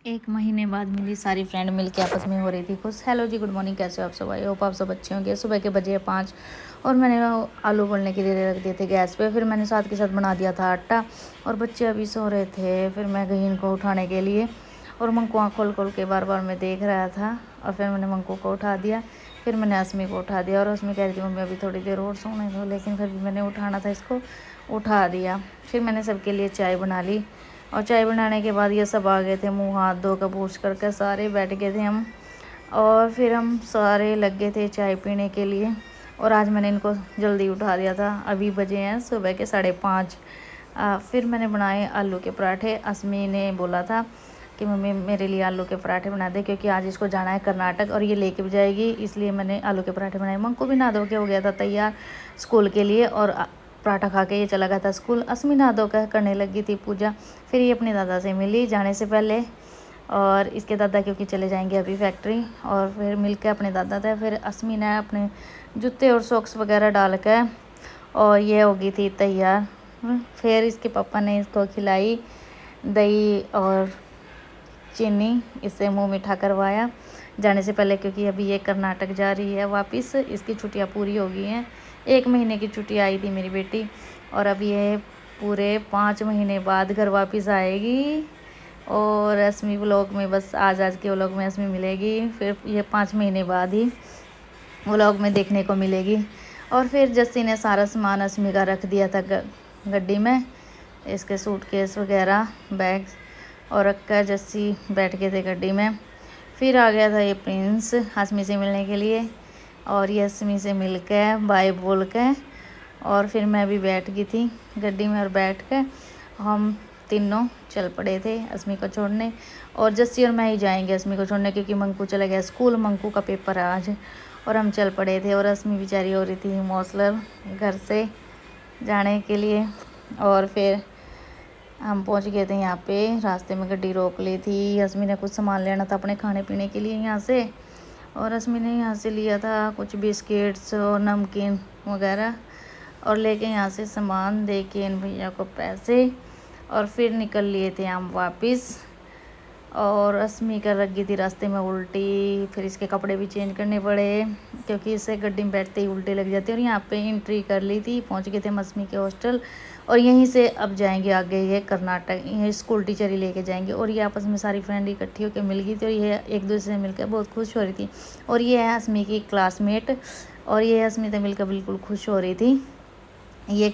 1 महीने बाद मेरी सारी फ्रेंड मिलके आपस में हो रही थी खुश। हेलो जी, गुड मॉर्निंग, कैसे हो आप सब? आई होप आप सब अच्छे होंगे। सुबह के बजे 5 और मैंने आलू उबलने के लिए रख दिए थे गैस पे। फिर मैंने साथ के साथ बना दिया था आटा और बच्चे अभी सो रहे थे। फिर मैं गई इनको उठाने के लिए और मंकू आँख खोल खोल के बार बार मैं देख रहा था और फिर मैंने मंकू को उठा दिया। फिर मैंने अस्मी को उठा दिया और अस्मी कह रही थी मम्मी अभी थोड़ी देर और सोने दो, लेकिन फिर भी मैंने उठाना था, इसको उठा दिया। फिर मैंने सबके लिए चाय बना ली और चाय बनाने के बाद ये सब आ गए थे, मुंह हाथ धो कर पूछ करके सारे बैठ गए थे हम। और फिर हम सारे लग गए थे चाय पीने के लिए और आज मैंने इनको जल्दी उठा दिया था। अभी बजे हैं सुबह के 5:30। फिर मैंने बनाए आलू के पराठे। अस्मी ने बोला था कि मम्मी मेरे लिए आलू के पराठे बना दे, क्योंकि आज इसको जाना है कर्नाटक और ये लेके भी जाएगी, इसलिए मैंने आलू के पराठे बनाए। मंकू भी नहा धो के हो गया था तैयार स्कूल के लिए और पराठा खा के ये चला गया था स्कूल। अस्मी नहा धो कर करने लगी थी पूजा। फिर ये अपने दादा से मिली जाने से पहले और इसके दादा क्योंकि चले जाएंगे अभी फैक्ट्री, और फिर मिल के अपने दादा थे। फिर अस्मी ने अपने जूते और सॉक्स वगैरह डाल कर और ये हो गई थी तैयार। फिर इसके पापा ने इसको खिलाई दही और चीनी, इससे मुंह मीठा करवाया जाने से पहले, क्योंकि अभी ये कर्नाटक जा रही है वापस। इसकी छुट्टियां पूरी हो गई हैं। 1 महीने की छुट्टी आई थी मेरी बेटी और अब ये पूरे 5 महीने बाद घर वापस आएगी। और अस्मी व्लॉग में बस आज के व्लॉग में अस्मी मिलेगी, फिर ये 5 महीने बाद ही व्लॉग में देखने को मिलेगी। और फिर जस्सी ने सारा सामान अस्मी का रख दिया था गड्डी में, इसके सूटकेस वगैरह बैग, और रख कर जस्सी बैठ गए थे गड्डी में। फिर आ गया था ये प्रिंस अस्मी से मिलने के लिए और ये अस्मी से मिल के बाय बोल के और फिर मैं भी बैठ गई थी गड्डी में और बैठ के हम तीनों चल पड़े थे अस्मी को छोड़ने। और जस्सी और मैं ही जाएंगे अस्मी को छोड़ने, क्योंकि मंकू चला गया स्कूल, मंकू का पेपर है आज। और हम चल पड़े थे और अस्मी बेचारी हो रही थी इमोशनल घर से जाने के लिए। और फिर हम पहुंच गए थे यहाँ पे। रास्ते में गड्डी रोक ली थी, अस्मी ने कुछ सामान लेना था अपने खाने पीने के लिए यहाँ से, और अस्मी ने यहाँ से लिया था कुछ बिस्किट्स और नमकीन वगैरह और लेके यहाँ से सामान दे के इन भैया को पैसे और फिर निकल लिए थे हम वापस। और अस्मी कर रख गई थी रास्ते में उल्टी, फिर इसके कपड़े भी चेंज करने पड़े क्योंकि इससे गड्डी में बैठते ही उल्टी लग जाती है। और यहाँ पे एंट्री कर ली थी, पहुँच गए थे अस्मी के हॉस्टल और यहीं से अब जाएंगे आगे ये कर्नाटक। ये स्कूल टीचर ही लेके जाएंगे। और ये आपस में सारी फ्रेंड इकट्ठी होकर मिल गई थी और ये एक दूसरे से मिलकर बहुत खुश हो रही थी। और ये है अस्मी की क्लासमेट और ये अस्मी से मिलकर बिल्कुल खुश हो रही थी। ये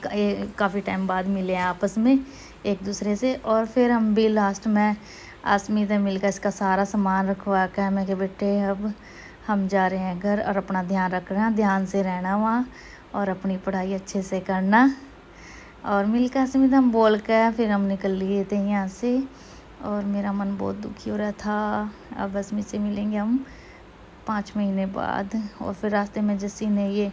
काफ़ी टाइम बाद मिले हैं आपस में एक दूसरे से। और फिर हम भी लास्ट में अस्मी से मिलकर इसका सारा सामान रखवा कर मैं कि बेटे अब हम जा रहे हैं घर और अपना ध्यान रखना, ध्यान से रहना वहाँ और अपनी पढ़ाई अच्छे से करना। और मिलकर अस्मी से हम बोल कर फिर हम निकल लिए थे यहाँ से। और मेरा मन बहुत दुखी हो रहा था। अब अस्मी से मिलेंगे हम 5 महीने बाद। और फिर रास्ते में जस्सी ने ये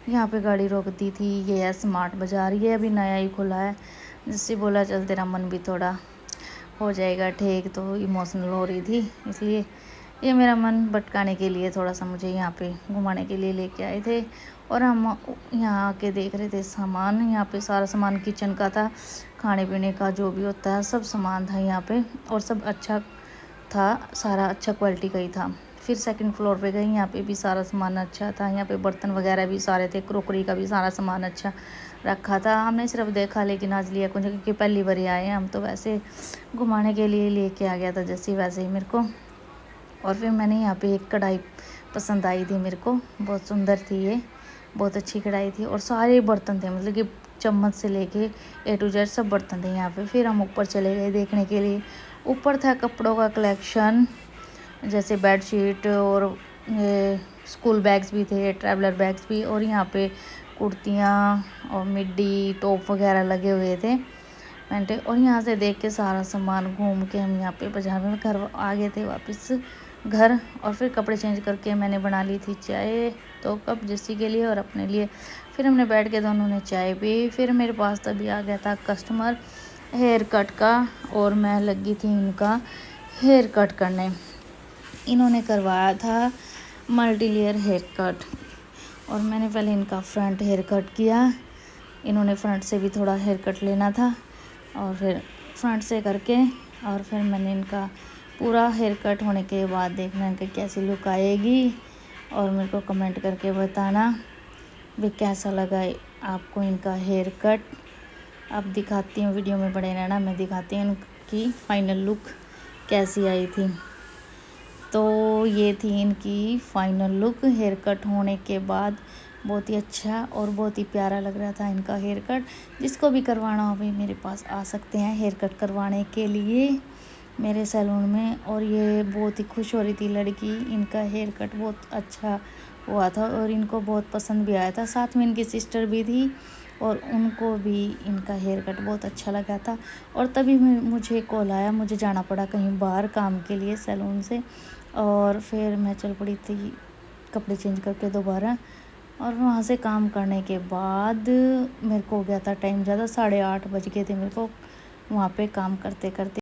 यहाँ पे गाड़ी रोक दी थी, ये है स्मार्ट बाज़ार, ये अभी नया ही खुला है। जस्सी बोला चल तेरा मन भी थोड़ा हो जाएगा ठीक, तो इमोशनल हो रही थी, इसलिए ये मेरा मन भटकाने के लिए थोड़ा सा मुझे यहाँ पे घुमाने के लिए लेके आए थे। और हम यहाँ आके देख रहे थे सामान। यहाँ पे सारा सामान किचन का था, खाने पीने का जो भी होता है सब सामान था यहाँ पे और सब अच्छा था, सारा अच्छा क्वालिटी का ही था। फिर सेकंड फ्लोर पे गई, यहाँ पे भी सारा सामान अच्छा था। यहाँ पे बर्तन वगैरह भी सारे थे, क्रोकरी का भी सारा सामान अच्छा रखा था। हमने सिर्फ देखा लेकिन आज लिया कुछ, क्योंकि पहली बार आए हैं हम, तो वैसे घुमाने के लिए लेके आ गया था जैसे वैसे ही मेरे को। और फिर मैंने यहाँ पे एक कढ़ाई पसंद आई थी मेरे को, बहुत सुंदर थी ये, बहुत अच्छी कढ़ाई थी और सारे बर्तन थे, मतलब कि चम्मच से लेके A to Z सब बर्तन थे यहाँ पे। फिर हम ऊपर चले गए देखने के लिए। ऊपर था कपड़ों का कलेक्शन, जैसे बेडशीट और स्कूल बैग्स भी थे, ट्रैवलर बैग्स भी, और यहाँ पे कुर्तियाँ और मिड्डी टॉप वगैरह लगे हुए थे पैंटे। और यहाँ से देख के सारा सामान घूम के हम यहाँ पे बाजार में घर आ गए थे वापस घर। और फिर कपड़े चेंज करके मैंने बना ली थी चाय 2 कप जस्सी के लिए और अपने लिए। फिर हमने बैठ के दोनों ने चाय पी। फिर मेरे पास तभी आ गया था कस्टमर हेयर कट का और मैं लगी थी इनका हेयर कट करने। इन्होंने करवाया था मल्टी लेयर हेयर कट और मैंने पहले इनका फ्रंट हेयर कट किया। इन्होंने फ्रंट से भी थोड़ा हेयर कट लेना था और फिर फ्रंट से करके और फिर मैंने इनका पूरा हेयर कट होने के बाद देखना कि कैसी लुक आएगी और मेरे को कमेंट करके बताना भी कैसा लगा आपको इनका हेयर कट। अब दिखाती हूँ, वीडियो में बने रहना, मैं दिखाती हूँ इनकी फाइनल लुक कैसी आई थी। तो ये थी इनकी फाइनल लुक हेयर कट होने के बाद। बहुत ही अच्छा और बहुत ही प्यारा लग रहा था इनका हेयर कट। जिसको भी करवाना हो भाई मेरे पास आ सकते हैं हेयर कट करवाने के लिए मेरे सैलून में। और ये बहुत ही खुश हो रही थी लड़की, इनका हेयर कट बहुत अच्छा हुआ था और इनको बहुत पसंद भी आया था। साथ में इनकी सिस्टर भी थी और उनको भी इनका हेयर कट बहुत अच्छा लगा था। और तभी मुझे कॉल आया, मुझे जाना पड़ा कहीं बाहर काम के लिए सैलून से। और फिर मैं चल पड़ी थी कपड़े चेंज करके दोबारा। और वहाँ से काम करने के बाद मेरे को हो गया था टाइम ज़्यादा, 8:30 बज गए थे मेरे को वहाँ पे काम करते करते।